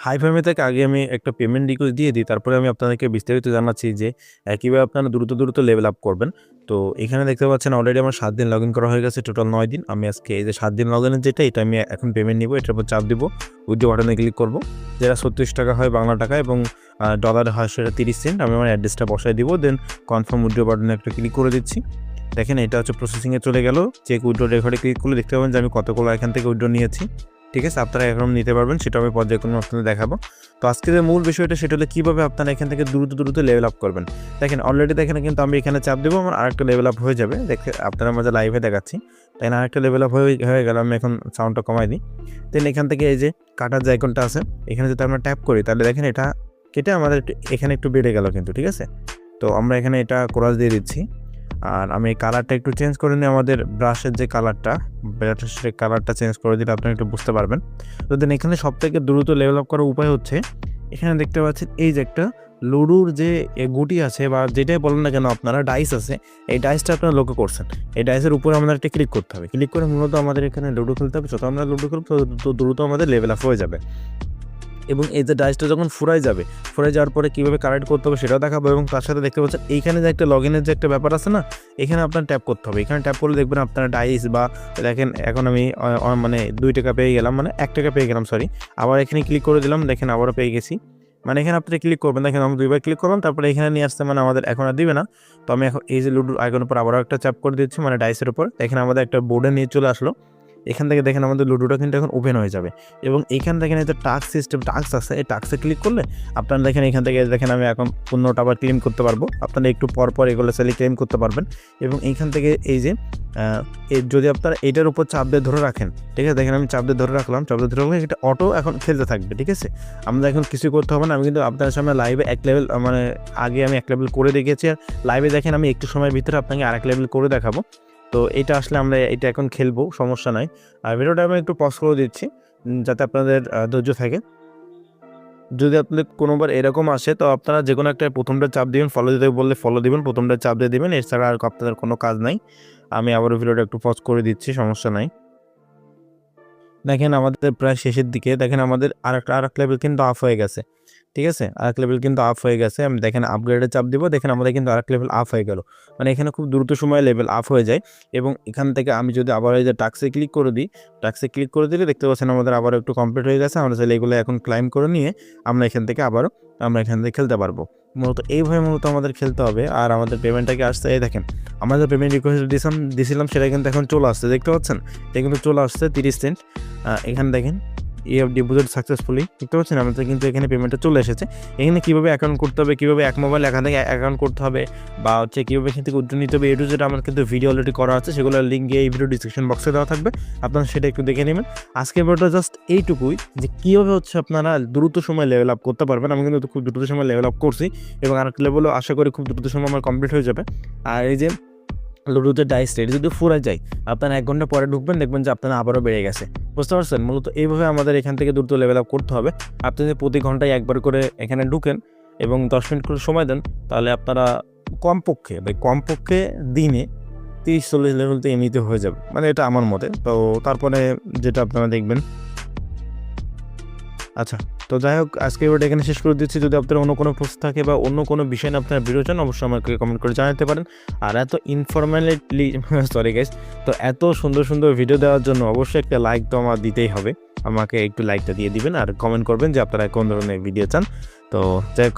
Hi fi থেকে আগে আমি একটা পেমেন্ট রিকোয়েস্ট দিয়ে দিই, তারপরে আমি আপনাদেরকে বিস্তারিত জানাচ্ছি যে কীভাবে আপনারা দ্রুত লেভেল আপ করবেন। তো এখানে দেখতে পাচ্ছেন অলরেডি আমার 7 দিন লগ ইন করা হয়ে গেছে, টোটাল 9 দিন। আমি আজকে এই যে 7 দিন লগ ইনের যেটা, এটা আমি এখন পেমেন্ট নিব, এটার উপর চাপ দিব, উইথড্র বাটনে ক্লিক করব। যেটা 36 টাকা হয় বাংলা টাকা এবং ডলারে হয় সেটা 30 সেন্ট। আমি আমার অ্যাড্রেসটা বসাই দিব, দেন কনফার্ম উইথড্র বাটনে একটা ক্লিক করে দিচ্ছি। দেখেন এটা হচ্ছে প্রসেসিংয়ে চলে গেল। চেক উইথড্র রেকর্ডে ক্লিক করলে দেখতে পাবেন যে আমি কতগুলো এখান থেকে উইথড্র নিয়েছি। ঠিক আছে, আপনারা এখন নিতে পারবেন, সেটা আমি পর্যায়ক্রমে আপনাদের দেখাবো। তো আজকে যে মূল বিষয়টা সেটা হলো কীভাবে আপনারা এখান থেকে দ্রুত লেভেল আপ করবেন। দেখেন অলরেডি দেখেন কিন্তু আমি এখানে চাপ দেবো, আমার আরেকটা লেভেল আপ হয়ে যাবে। দেখে আপনারা মাঝে লাইভে দেখাচ্ছি, তাই না, আরেকটা লেভেল আপ হয়ে গেল। আমি এখন সাউন্ডটা কমাই দিই। দেন এখান থেকে এই যে কাটার যে আইকনটা আছে, এখানে যদি আমরা ট্যাপ করি তাহলে দেখেন এটা কেটে আমাদের এখানে একটু বেড়ে গেল কিন্তু। ঠিক আছে, তো আমরা এখানে এটা ক্রস দিয়ে দিচ্ছি। আর আমি এই কালারটা একটু চেঞ্জ করে নিই, আমাদের ব্রাশের যে কালারটা চেঞ্জ করে দিলে আপনারা একটু বুঝতে পারবেন। তো দেন এখানে সবথেকে দ্রুত লেভেল আপ করার উপায় হচ্ছে, এখানে দেখতে পাচ্ছেন এই যে একটা লুডুর যে গুটি আছে বা যেটাই বলেন না কেন আপনারা, ডাইস আছে, এই ডাইসটা আপনারা লক্ষ্য করছেন। এই ডাইসের উপরে আমাদের একটা ক্লিক করতে হবে, ক্লিক করে মূলত আমাদের এখানে লুডো খেলতে হবে। যত আমরা লুডো খেলবো তত দ্রুত আমাদের লেভেল আপ হয়ে যাবে। এবং এই যে ডাইসটা যখন ফুরাই যাওয়ার পরে কীভাবে কারেক্ট করতে হবে সেটাও দেখাবো। এবং তার সাথে দেখতে পাচ্ছেন এইখানে যে একটা লগ ইনের যে একটা ব্যাপার আছে না, এখানে আপনার ট্যাপ করতে হবে। এখানে ট্যাপ করলে দেখবেন আপনারা ডাইস বা দেখেন এখন আমি মানে 2 টাকা পেয়ে গেলাম, মানে 1 টাকা পেয়ে গেলাম, সরি। আবার এখানে ক্লিক করে দিলাম, দেখেন আবারও পেয়ে গেছি। মানে এখানে আপনি ক্লিক করবেন, দেখেন আমি 2বার ক্লিক করলাম, তারপরে এখানে নিয়ে আসতে মানে আমাদের এখন আর দিবে না। তো আমি এখন এই যে লুডোর আইকনের উপর আবারও একটা চাপ করে দিচ্ছি, মানে ডাইসের উপর। দেখেন আমাদের একটা বোর্ডে নিয়ে চলে আসলো। এখান থেকে দেখেন আমাদের লুডোটা কিন্তু এখন ওপেন হয়ে যাবে। এবং এইখান দেখেন এই যে টাস্ক আছে, এই টাস্কে ক্লিক করলে আপনারা দেখেন এখান থেকে দেখেন আমি এখন 15টা আবার ক্লেম করতে পারবো। আপনারা একটু পর এগুলো চাইলে ক্লেম করতে পারবেন। এবং এইখান থেকে এই যে যদি আপনারা এটার উপর চাপ দিয়ে ধরে রাখেন, ঠিক আছে, দেখেন আমি চাপ দিয়ে ধরে রাখলাম, এটা অটো এখন খেলতে থাকবে। ঠিক আছে, আমরা এখন কিছু করতে হবে না। আমি কিন্তু আপনার সামনে লাইভে এক লেভেল মানে আগে আমি 1 লেভেল করে দেখিয়েছি, আর লাইভে দেখেন আমি একটু সময়ের ভিতরে আপনাকে আরেক লেভেল করে দেখাবো। তো এটা আসলে আমরা এটা এখন খেলবো, সমস্যা নাই। আর ভিডিওটা আমি একটু পজ করে দিচ্ছি যাতে আপনাদের ধৈর্য থাকে। যদি আপনাদের কোনোবার এরকম আসে তো আপনারা যে কোনো একটা প্রথমটা চাপ দিবেন, ফলো দিতে বললে ফলো দিবেন, প্রথমটা চাপ দিয়ে দিবেন, এছাড়া আর আপনাদের কোনো কাজ নাই। আমি আবারও ভিডিওটা একটু পজ করে দিচ্ছি, সমস্যা নাই। দেখেন আমাদের প্রায় শেষের দিকে, দেখেন আমাদের আরেক লেভেল কিন্তু আপ হয়ে গেছে। ঠিক আছে, আরেক লেভেল কিন্তু আপ হয়ে গেছে। আমি দেখেন আপগ্রেডে চাপ দিব, দেখেন আমাদের কিন্তু আরেক লেভেল আপ হয়ে গেল। মানে এখানে খুব দ্রুত সময়ে লেভেল আপ হয়ে যায়। এবং এখান থেকে আমি যদি আবার এই যে টাস্কে ক্লিক করে দিই, টাস্কে ক্লিক করে দিলে দেখতে পাচ্ছেন আমাদের আবারও একটু কমপ্লিট হয়ে গেছে। আমরা চাইলে এগুলো এখন ক্লাইম করে নিয়ে আমরা এখান থেকে খেলতে পারবো। এইভাবে আমাদের খেলতে হবে। আর আমাদের পেমেন্টটাকে আসতে দেখেন, আমরা যে পেমেন্ট রিকোয়েস্ট দিয়েছিলাম সেটা কিন্তু এখন চলে আসছে, দেখতে পাচ্ছেন, এটা কিন্তু চলে আসছে 30 সেন্ট। এখানে দেখেন ডিপোজিট সাকসেসফুলি, দেখতে পাচ্ছেন আমাদের কিন্তু এখানে পেমেন্টটা চলে এসেছে। এখানে কীভাবে অ্যাকাউন্ট করতে হবে, কীভাবে এক মোবাইল এখান থেকে অ্যাকাউন্ট করতে হবে, বা হচ্ছে কীভাবে এখান থেকে উইথড্র নিতে হবে, এটু যেটা আমার কিন্তু ভিডিও অলরেডি করা আছে, সেগুলোর লিঙ্ক এই ভিডিও ডিসক্রিপশন বক্সে দেওয়া থাকবে, আপনারা সেটা একটু দেখে নেবেন। আজকের ভিডিওটা জাস্ট এইটুকুই যে কীভাবে হচ্ছে আপনারা দ্রুত সময় লেভেল আপ করতে পারবেন। আমি কিন্তু খুব দ্রুত সময় লেভেল আপ করছি এবং আরেকটা লেভেলও আশা করি খুব দ্রুত সময় আমার কমপ্লিট হয়ে যাবে। আর এই যে লুডোতে ডাইস রেট যদি ফুরাই যায়, আপনারা 1 ঘন্টা পরে ঢুকবেন, দেখবেন যে আপনারা আবারও বেড়ে গেছে। বুঝতে পারছেন, মূলত এইভাবে আমাদের এখান থেকে দ্রুত লেভেল আপ করতে হবে। আপনি যদি প্রতি ঘন্টায় একবার করে এখানে ঢুকেন এবং 10 মিনিট করে সময় দেন, তাহলে আপনারা কমপক্ষে দিনে 30-40 লেভেল তো এমনিতে হয়ে যাবে, মানে এটা আমার মতে। তো তারপরে যেটা আপনারা দেখবেন। আচ্ছা, তো যাই হোক, আজকে ভিডিওটা এখানে শেষ করে দিচ্ছি। যদি আপনার অন্য কোনো প্রশ্ন থাকে বা অন্য কোনো বিষয় নিয়ে আপনারা ভিডিও চান, অবশ্যই আমাকে কমেন্ট করে জানাতে পারেন। আর এত ইনফরমেটলি সরি গাইস, তো এত সুন্দর ভিডিও দেওয়ার জন্য অবশ্যই একটা লাইক তো আমার দিতেই হবে। আমাকে একটু লাইকটা দিয়ে দিবেন আর কমেন্ট করবেন যে আপনারা কোন ধরনের ভিডিও চান। তো যাই হোক,